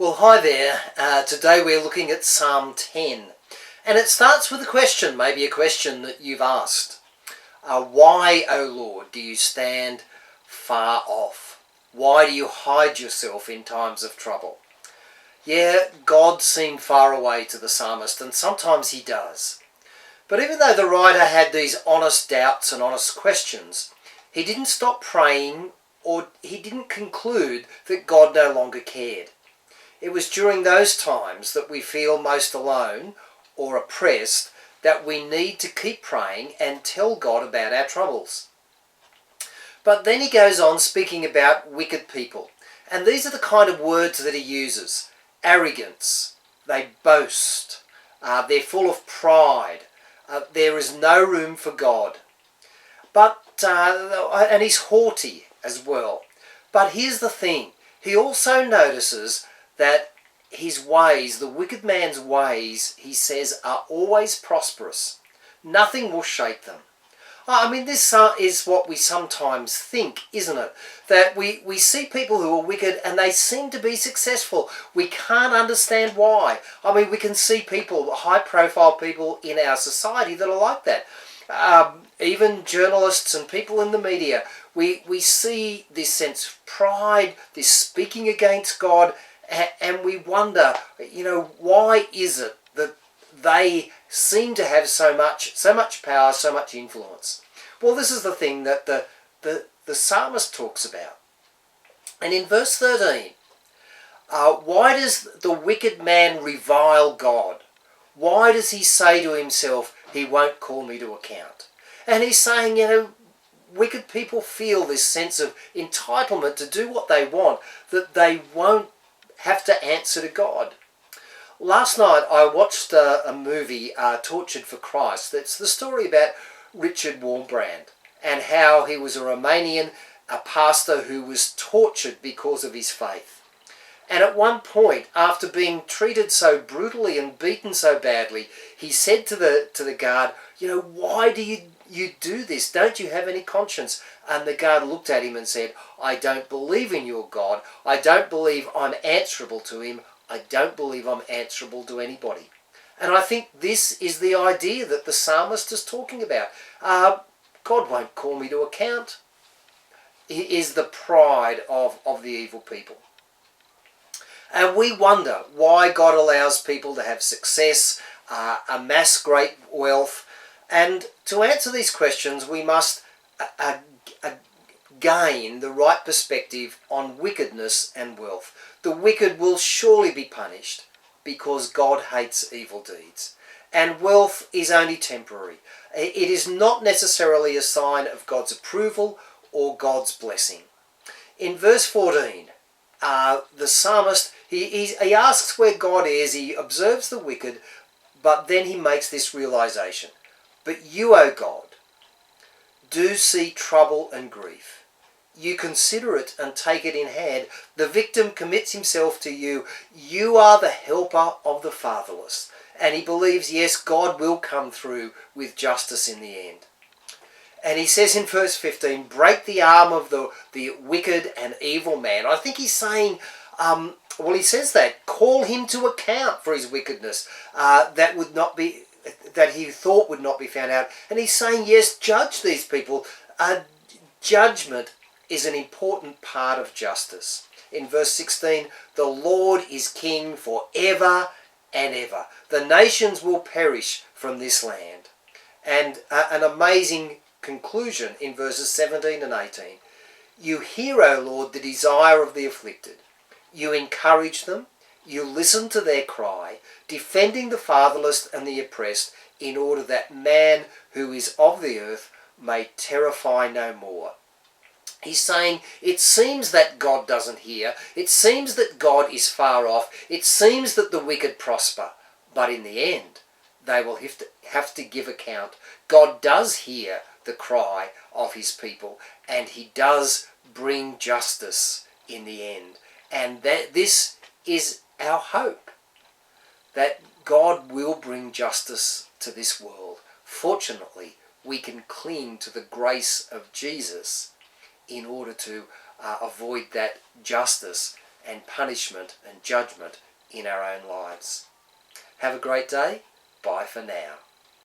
Well, hi there. Today we're looking at Psalm 10. And it starts with a question, maybe a question that you've asked. Why, O Lord, do you stand far off? Why do you hide yourself in times of trouble? Yeah, God seemed far away to the psalmist, and sometimes he does. But even though the writer had these honest doubts and honest questions, he didn't stop praying, or he didn't conclude that God no longer cared. It was during those times that we feel most alone or oppressed that we need to keep praying and tell God about our troubles. But then he goes on speaking about wicked people. And these are the kind of words that he uses. Arrogance. They boast. They're full of pride. There is no room for God. And he's haughty as well. But here's the thing. He also notices that his ways, the wicked man's ways, he says, are always prosperous. Nothing will shake them. I mean, this is what we sometimes think, isn't it? That we see people who are wicked and they seem to be successful. We can't understand why. I mean, we can see people, high-profile people in our society that are like that. Even journalists and people in the media, we see this sense of pride, this speaking against God, and we wonder, why is it that they seem to have so much power, so much influence? Well, this is the thing that the psalmist talks about. And in verse 13, why does the wicked man revile God? Why does he say to himself, he won't call me to account? And he's saying, wicked people feel this sense of entitlement to do what they want, that they won't have to answer to God. Last night I watched a movie, Tortured for Christ. It's the story about Richard Wurmbrand and how he was a Romanian, a pastor who was tortured because of his faith. And at one point, after being treated so brutally and beaten so badly, he said to the guard, why do you do this? Don't you have any conscience? And the guard looked at him and said, I don't believe in your God. I don't believe I'm answerable to him. I don't believe I'm answerable to anybody. And I think this is the idea that the psalmist is talking about. God won't call me to account. It is the pride of the evil people. And we wonder why God allows people to have success, amass great wealth. And to answer these questions, we must gain the right perspective on wickedness and wealth. The wicked will surely be punished because God hates evil deeds. And wealth is only temporary. It is not necessarily a sign of God's approval or God's blessing. In verse 14, the psalmist, he asks where God is, he observes the wicked, but then he makes this realization. But you, O God, do see trouble and grief. You consider it and take it in hand. The victim commits himself to you. You are the helper of the fatherless. And he believes, yes, God will come through with justice in the end. And he says in verse 15, break the arm of the wicked and evil man. I think he's saying, he says that, call him to account for his wickedness. That he thought would not be found out. And he's saying, yes, judge these people. Judgment is an important part of justice. In verse 16, the Lord is king forever and ever. The nations will perish from this land. And an amazing conclusion in verses 17 and 18. You hear, O Lord, the desire of the afflicted. You encourage them. You listen to their cry, defending the fatherless and the oppressed, in order that man who is of the earth may terrify no more. He's saying, it seems that God doesn't hear. It seems that God is far off. It seems that the wicked prosper. But in the end, they will have to give account. God does hear the cry of his people, and he does bring justice in the end. And this is our hope, that God will bring justice to this world. Fortunately, we can cling to the grace of Jesus in order to avoid that justice and punishment and judgment in our own lives. Have a great day. Bye for now.